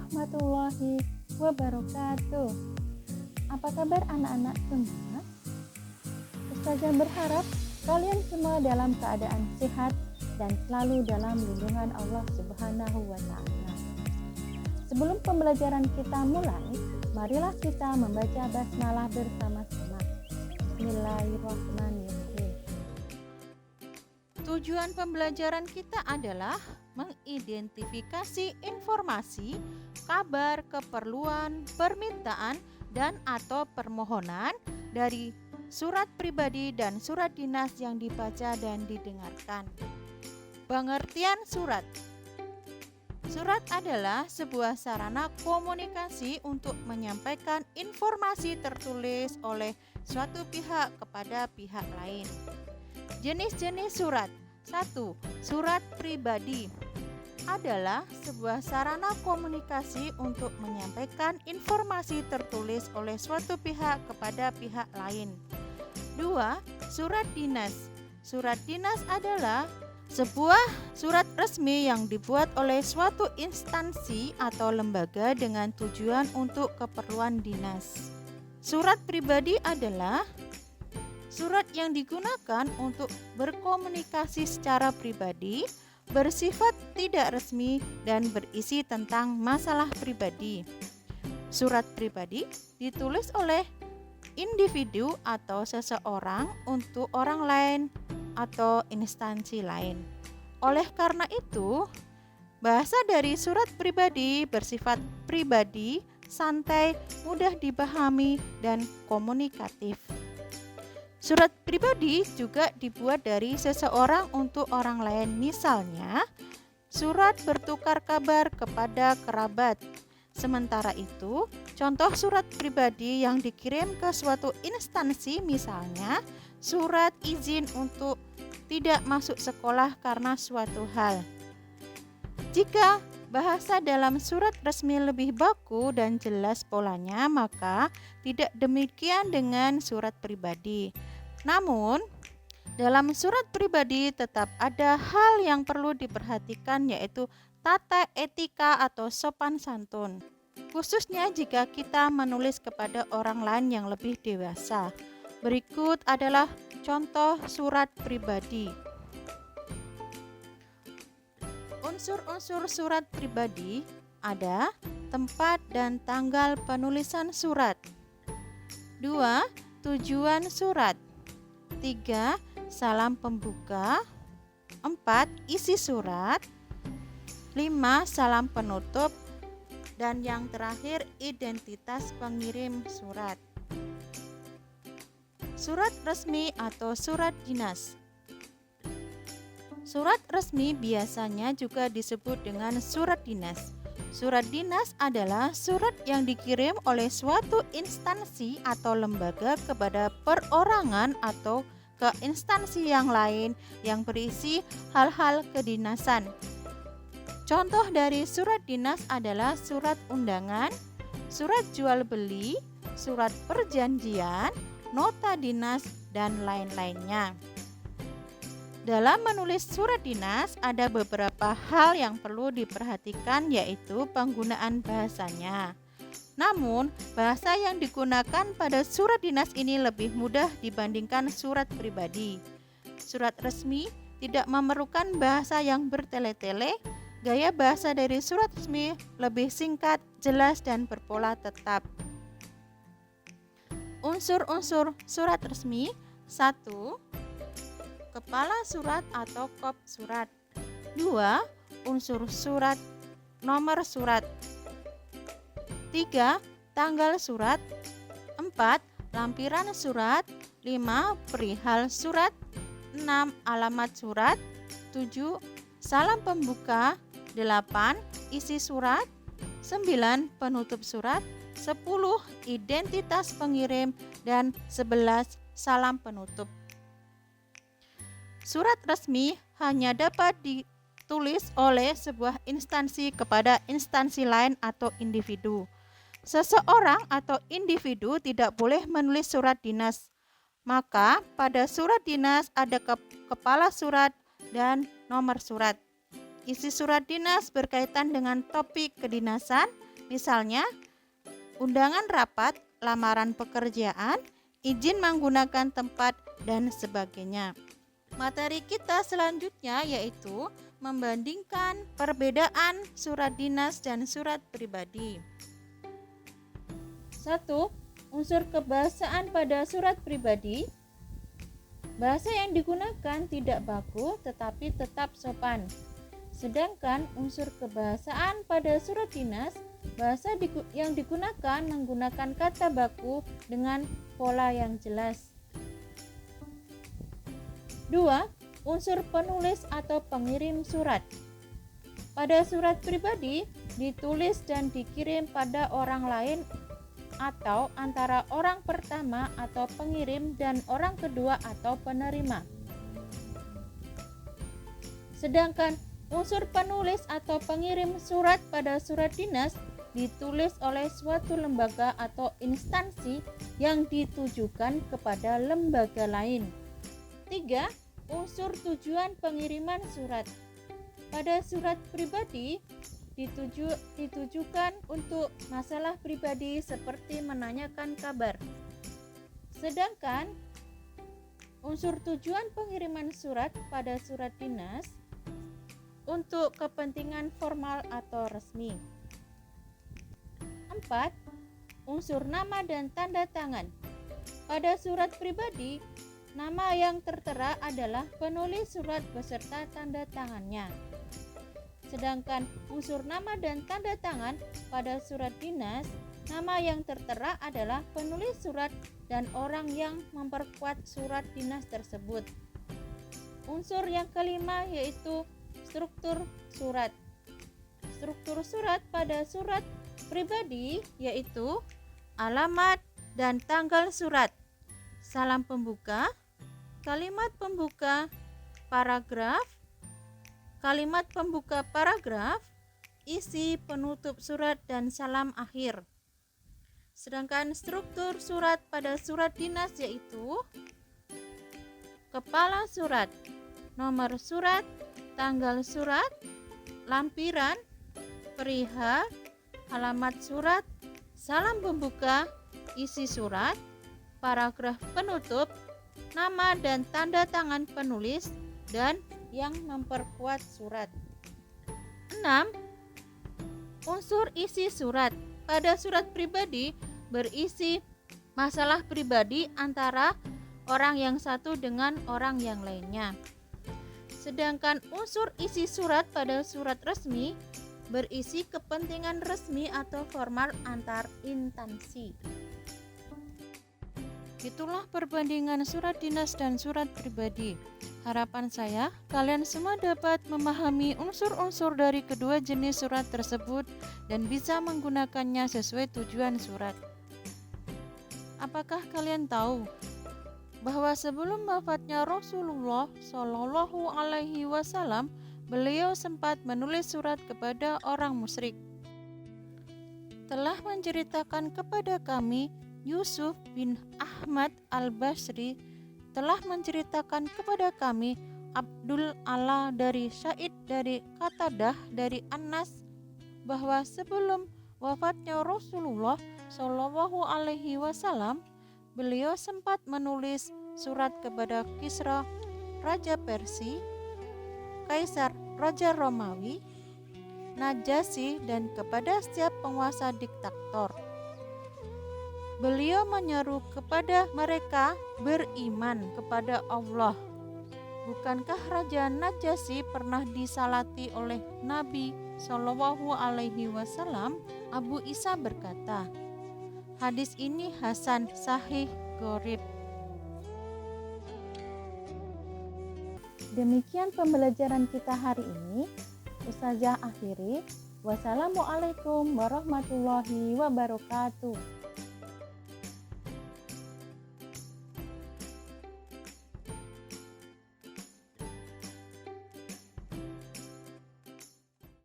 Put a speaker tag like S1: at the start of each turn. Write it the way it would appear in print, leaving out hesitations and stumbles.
S1: warahmatullahi wabarakatuh. Apa kabar anak-anak semua? Ustazah berharap kalian semua dalam keadaan sehat dan selalu dalam lindungan Allah Subhanahu wa Ta'ala. Sebelum pembelajaran kita mulai, marilah kita membaca basmalah bersama-sama. Bismillahirrahmanirrahim.
S2: Tujuan pembelajaran kita adalah mengidentifikasi informasi, kabar, keperluan, permintaan, dan atau permohonan dari surat pribadi dan surat dinas yang dibaca dan didengarkan. Pengertian surat. Surat adalah sebuah sarana komunikasi untuk menyampaikan informasi tertulis oleh suatu pihak kepada pihak lain. Jenis-jenis surat. 1. Surat pribadi adalah sebuah sarana komunikasi untuk menyampaikan informasi tertulis oleh suatu pihak kepada pihak lain. 2. Surat dinas. Surat dinas adalah sebuah surat resmi yang dibuat oleh suatu instansi atau lembaga dengan tujuan untuk keperluan dinas. Surat pribadi adalah surat yang digunakan untuk berkomunikasi secara pribadi, bersifat tidak resmi, dan berisi tentang masalah pribadi. Surat pribadi ditulis oleh individu atau seseorang untuk orang lain atau instansi lain. Oleh karena itu, bahasa dari surat pribadi bersifat pribadi, santai, mudah dipahami, dan komunikatif. Surat pribadi juga dibuat dari seseorang untuk orang lain, misalnya surat bertukar kabar kepada kerabat. Sementara itu, contoh surat pribadi yang dikirim ke suatu instansi misalnya surat izin untuk tidak masuk sekolah karena suatu hal. Jika bahasa dalam surat resmi lebih baku dan jelas polanya, maka tidak demikian dengan surat pribadi. Namun, dalam surat pribadi tetap ada hal yang perlu diperhatikan, yaitu tata etika atau sopan santun. Khususnya jika kita menulis kepada orang lain yang lebih dewasa. Berikut adalah contoh surat pribadi. Unsur-unsur surat pribadi ada tempat dan tanggal penulisan surat. 2. Tujuan surat. 3. Salam pembuka. 4. Isi surat. 5. Salam penutup. Dan yang terakhir, identitas pengirim surat. Surat resmi atau surat dinas. Surat resmi biasanya juga disebut dengan surat dinas. Surat dinas adalah surat yang dikirim oleh suatu instansi atau lembaga kepada perorangan atau ke instansi yang lain yang berisi hal-hal kedinasan. Contoh dari surat dinas adalah surat undangan, surat jual beli, surat perjanjian, nota dinas, dan lain-lainnya. Dalam menulis surat dinas ada beberapa hal yang perlu diperhatikan, yaitu penggunaan bahasanya. Namun, bahasa yang digunakan pada surat dinas ini lebih mudah dibandingkan surat pribadi. Surat resmi tidak memerlukan bahasa yang bertele-tele. Gaya bahasa dari surat resmi lebih singkat, jelas, dan berpola tetap. Unsur-unsur surat resmi. 1. Kepala surat atau kop surat. 2. Unsur surat, nomor surat. 3. Tanggal surat. 4. Lampiran surat. 5. Perihal surat. 6. Alamat surat. 7. Salam pembuka. 8. Isi surat. 9. Penutup surat. 10. Identitas pengirim. Dan 11. Salam penutup. Surat resmi hanya dapat ditulis oleh sebuah instansi kepada instansi lain atau individu. Seseorang atau individu tidak boleh menulis surat dinas. Maka pada surat dinas ada kepala surat dan nomor surat. Isi surat dinas berkaitan dengan topik kedinasan Misalnya, undangan rapat, lamaran pekerjaan, izin menggunakan tempat, dan sebagainya. Materi kita selanjutnya yaitu membandingkan perbedaan surat dinas dan surat pribadi. 1. Unsur kebahasaan pada surat pribadi. Bahasa yang digunakan tidak baku tetapi tetap sopan. Sedangkan unsur kebahasaan pada surat dinas, bahasa yang digunakan menggunakan kata baku dengan pola yang jelas. 2. Unsur penulis atau pengirim surat. Pada surat pribadi ditulis dan dikirim pada orang lain atau antara orang pertama atau pengirim dan orang kedua atau penerima. Sedangkan unsur penulis atau pengirim surat pada surat dinas ditulis oleh suatu lembaga atau instansi yang ditujukan kepada lembaga lain. 3. Unsur tujuan pengiriman surat. Pada surat pribadi ditujukan untuk masalah pribadi seperti menanyakan kabar. Sedangkan unsur tujuan pengiriman surat pada surat dinas untuk kepentingan formal atau resmi. 4. Unsur nama dan tanda tangan. Pada surat pribadi, nama yang tertera adalah penulis surat beserta tanda tangannya. Sedangkan unsur nama dan tanda tangan pada surat dinas, nama yang tertera adalah penulis surat dan orang yang memperkuat surat dinas tersebut. Unsur yang kelima yaitu struktur surat. Struktur surat pada surat pribadi yaitu alamat dan tanggal surat, salam pembuka, kalimat pembuka, paragraf, kalimat pembuka paragraf, isi penutup surat, dan salam akhir. Sedangkan struktur surat pada surat dinas yaitu kepala surat, nomor surat, tanggal surat, lampiran, perihal, alamat surat, salam pembuka, isi surat, paragraf penutup, nama dan tanda tangan penulis, dan yang memperkuat surat. 6. Unsur isi surat. Pada surat pribadi berisi masalah pribadi antara orang yang satu dengan orang yang lainnya. Sedangkan unsur isi surat pada surat resmi berisi kepentingan resmi atau formal antar instansi. Itulah perbandingan surat dinas dan surat pribadi. Harapan saya, kalian semua dapat memahami unsur-unsur dari kedua jenis surat tersebut dan bisa menggunakannya sesuai tujuan surat. Apakah kalian tahu bahwa sebelum wafatnya Rasulullah Shallallahu Alaihi Wasallam, beliau sempat menulis surat kepada orang musyrik? Telah menceritakan kepada kami Yusuf bin Ahmad al-Basri, telah menceritakan kepada kami Abdul Ala dari Sa'id dari Qatadah dari Anas bahwa sebelum wafatnya Rasulullah Shallallahu Alaihi Wasallam, beliau sempat menulis surat kepada Kisra Raja Persia, Kaisar Raja Romawi, Najasyi, dan kepada setiap penguasa diktator. Beliau menyeru kepada mereka beriman kepada Allah. Bukankah Raja Najasyi pernah disalati oleh Nabi Shallallahu Alaihi Wasallam? Abu Isa berkata, hadis ini hasan sahih gharib.
S1: Demikian pembelajaran kita hari ini. Ustazah akhiri. Wassalamualaikum warahmatullahi wabarakatuh.